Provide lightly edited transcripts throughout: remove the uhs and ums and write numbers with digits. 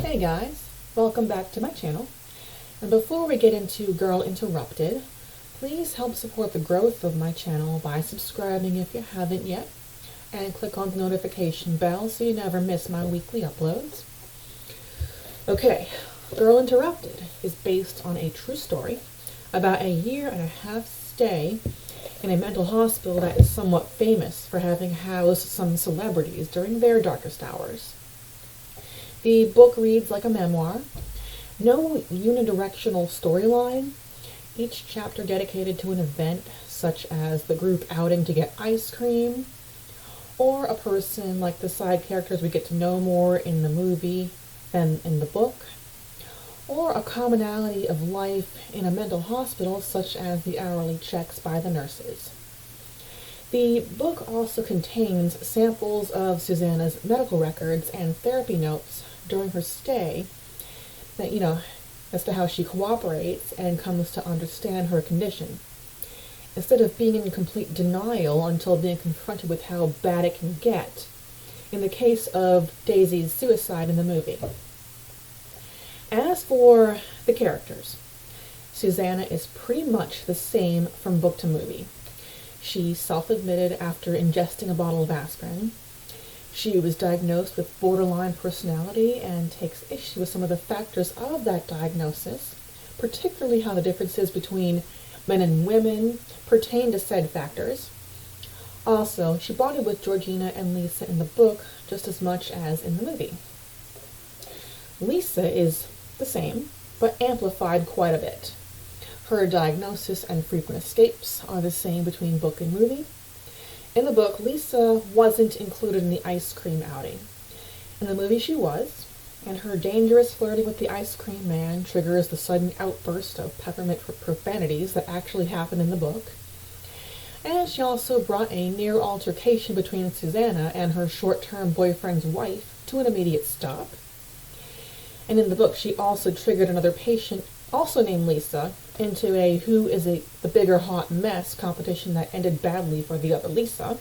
Hey guys, welcome back to my channel. And before we get into Girl Interrupted, please help support the growth of my channel by subscribing if you haven't yet, and click on the notification bell so you never miss my weekly uploads. Okay, Girl Interrupted is based on a true story about a 1.5-year stay in a mental hospital that is somewhat famous for having housed some celebrities during their darkest hours. The book reads like a memoir. No unidirectional storyline. Each chapter dedicated to an event, such as the group outing to get ice cream, or a person like the side characters we get to know more in the movie than in the book, or a commonality of life in a mental hospital, such as the hourly checks by the nurses. The book also contains samples of Susanna's medical records and therapy notes during her stay that, as to how she cooperates and comes to understand her condition, instead of being in complete denial until being confronted with how bad it can get, in the case of Daisy's suicide in the movie. As for the characters, Susanna is pretty much the same from book to movie. She self-admitted after ingesting a bottle of aspirin. She was diagnosed with borderline personality and takes issue with some of the factors of that diagnosis, particularly how the differences between men and women pertain to said factors. Also, she bonded with Georgina and Lisa in the book just as much as in the movie. Lisa is the same, but amplified quite a bit. Her diagnosis and frequent escapes are the same between book and movie. In the book, Lisa wasn't included in the ice cream outing. In the movie, she was, and her dangerous flirting with the ice cream man triggers the sudden outburst of peppermint profanities that actually happen in the book. And she also brought a near altercation between Susanna and her short-term boyfriend's wife to an immediate stop. And in the book, she also triggered another patient, also named Lisa, into a who is the bigger hot mess competition that ended badly for the other Lisa.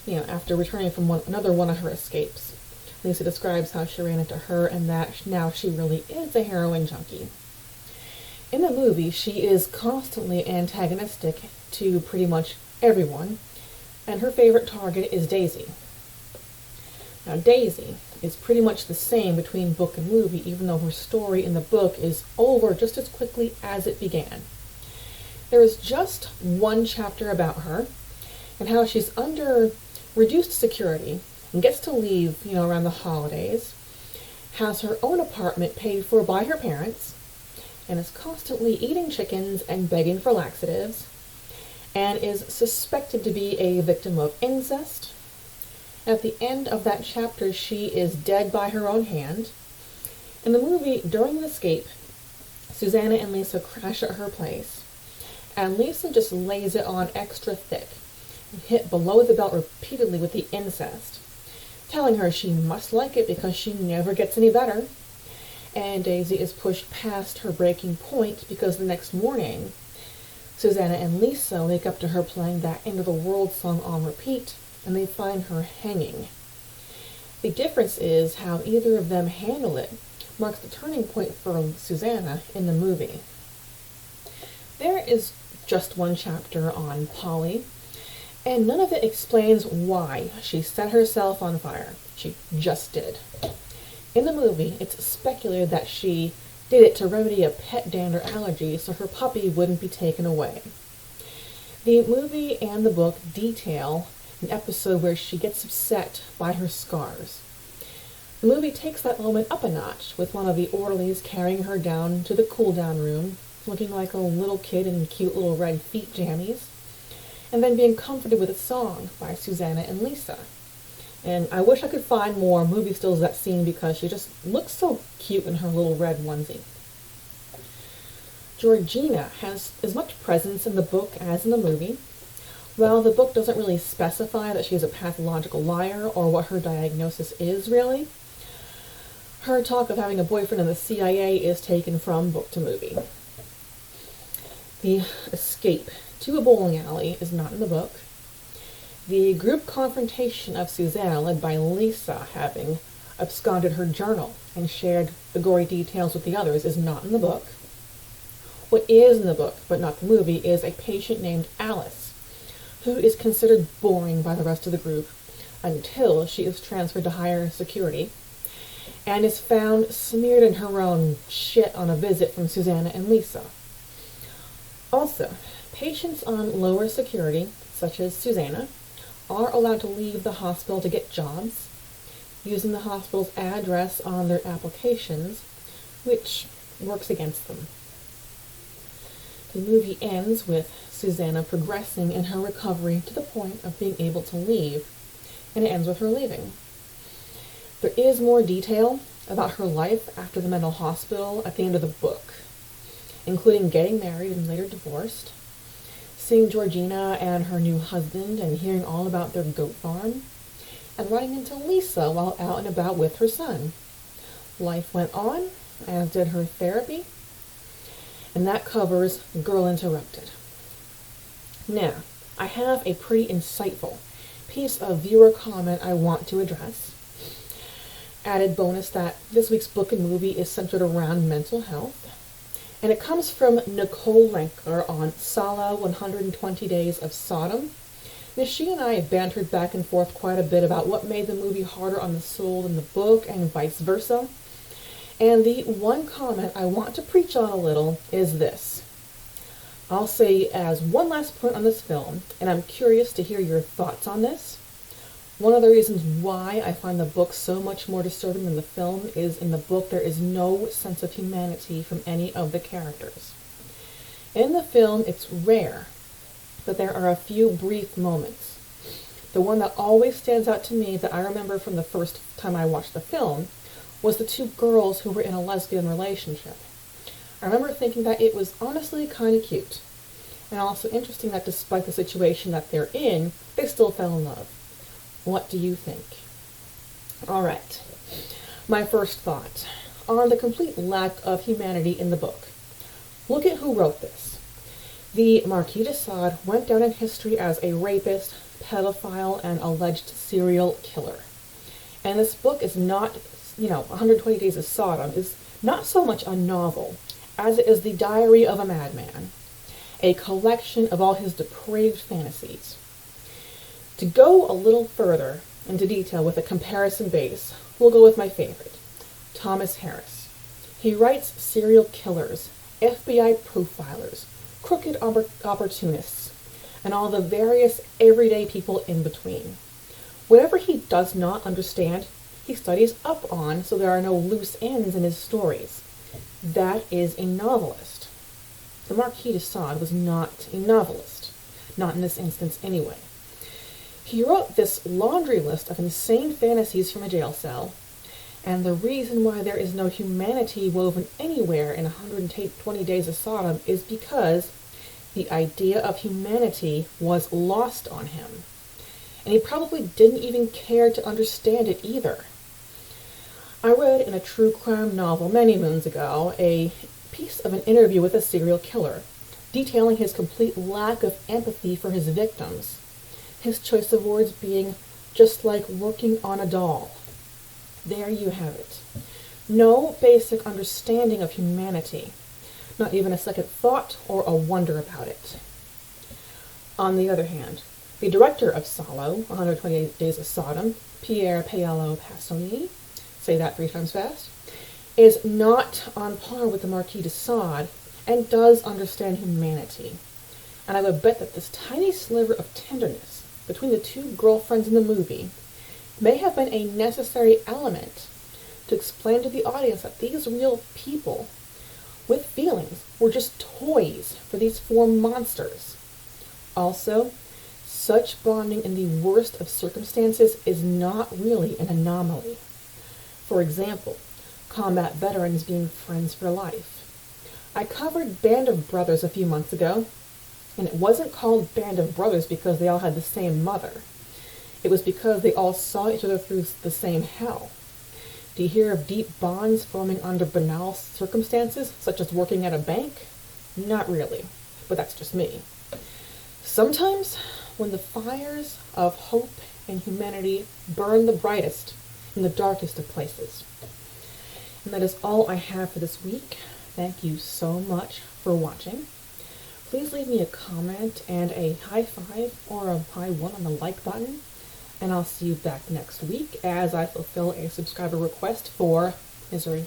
After returning from another one of her escapes. Lisa describes how she ran into her and that now she really is a heroin junkie. In the movie, she is constantly antagonistic to pretty much everyone, and her favorite target is Daisy. Now, Daisy is pretty much the same between book and movie, even though her story in the book is over just as quickly as it began. There is just one chapter about her and how she's under reduced security and gets to leave, around the holidays, has her own apartment paid for by her parents, and is constantly eating chickens and begging for laxatives, and is suspected to be a victim of incest. At the end of that chapter, she is dead by her own hand. In the movie, during the escape, Susanna and Lisa crash at her place, and Lisa just lays it on extra thick and hit below the belt repeatedly with the incest, telling her she must like it because she never gets any better. And Daisy is pushed past her breaking point because the next morning, Susanna and Lisa wake up to her playing that End of the World song on repeat, and they find her hanging. The difference is how either of them handle it marks the turning point for Susanna in the movie. There is just one chapter on Polly, and none of it explains why she set herself on fire. She just did. In the movie, it's speculated that she did it to remedy a pet dander allergy so her puppy wouldn't be taken away. The movie and the book detail an episode where she gets upset by her scars. The movie takes that moment up a notch, with one of the orderlies carrying her down to the cool-down room, looking like a little kid in cute little red feet jammies, and then being comforted with a song by Susanna and Lisa. And I wish I could find more movie stills of that scene because she just looks so cute in her little red onesie. Georgina has as much presence in the book as in the movie. Well, the book doesn't really specify that she's a pathological liar or what her diagnosis is, really. Her talk of having a boyfriend in the CIA is taken from book to movie. The escape to a bowling alley is not in the book. The group confrontation of Susanna, led by Lisa, having absconded her journal and shared the gory details with the others is not in the book. What is in the book, but not the movie, is a patient named Alice, who is considered boring by the rest of the group until she is transferred to higher security and is found smeared in her own shit on a visit from Susanna and Lisa. Also, patients on lower security, such as Susanna, are allowed to leave the hospital to get jobs, using the hospital's address on their applications, which works against them. The movie ends with Susanna progressing in her recovery to the point of being able to leave, and it ends with her leaving. There is more detail about her life after the mental hospital at the end of the book, including getting married and later divorced, seeing Georgina and her new husband and hearing all about their goat farm, and running into Lisa while out and about with her son. Life went on, as did her therapy, and that covers Girl Interrupted. Now, I have a pretty insightful piece of viewer comment I want to address. Added bonus that this week's book and movie is centered around mental health, and it comes from Nicole Lenker on Sala 120 Days of Sodom. Now, she and I have bantered back and forth quite a bit about what made the movie harder on the soul than the book and vice versa. And the one comment I want to preach on a little is this. I'll say as one last point on this film, and I'm curious to hear your thoughts on this. One of the reasons why I find the book so much more disturbing than the film is in the book there is no sense of humanity from any of the characters. In the film, it's rare, but there are a few brief moments. The one that always stands out to me that I remember from the first time I watched the film was the two girls who were in a lesbian relationship. I remember thinking that it was honestly kind of cute, and also interesting that despite the situation that they're in, they still fell in love. What do you think? Alright, my first thought on the complete lack of humanity in the book. Look at who wrote this. The Marquis de Sade went down in history as a rapist, pedophile, and alleged serial killer. And this book is not, 120 Days of Sodom is not so much a novel as it is the diary of a madman, a collection of all his depraved fantasies. To go a little further into detail with a comparison base, we'll go with my favorite, Thomas Harris. He writes serial killers, FBI profilers, crooked opportunists, and all the various everyday people in between. Whatever he does not understand, he studies up on so there are no loose ends in his stories. That is a novelist. The Marquis de Sade was not a novelist, not in this instance anyway. He wrote this laundry list of insane fantasies from a jail cell, and the reason why there is no humanity woven anywhere in 120 Days of Sodom is because the idea of humanity was lost on him, and he probably didn't even care to understand it either. I read in a true crime novel many moons ago a piece of an interview with a serial killer, detailing his complete lack of empathy for his victims. His choice of words being, just like working on a doll. There you have it. No basic understanding of humanity. Not even a second thought or a wonder about it. On the other hand, the director of Salo, 128 Days of Sodom, Pierre Paolo Pasolini, say that 3 times fast, is not on par with the Marquis de Sade and does understand humanity. And I would bet that this tiny sliver of tenderness between the two girlfriends in the movie may have been a necessary element to explain to the audience that these real people with feelings were just toys for these 4 monsters. Also, such bonding in the worst of circumstances is not really an anomaly. For example, combat veterans being friends for life. I covered Band of Brothers a few months ago, and it wasn't called Band of Brothers because they all had the same mother. It was because they all saw each other through the same hell. Do you hear of deep bonds forming under banal circumstances, such as working at a bank? Not really, but that's just me. Sometimes, when the fires of hope and humanity burn the brightest, in the darkest of places. And that is all I have for this week. Thank you so much for watching. Please leave me a comment and a high five or a high one on the like button. And I'll see you back next week as I fulfill a subscriber request for Misery.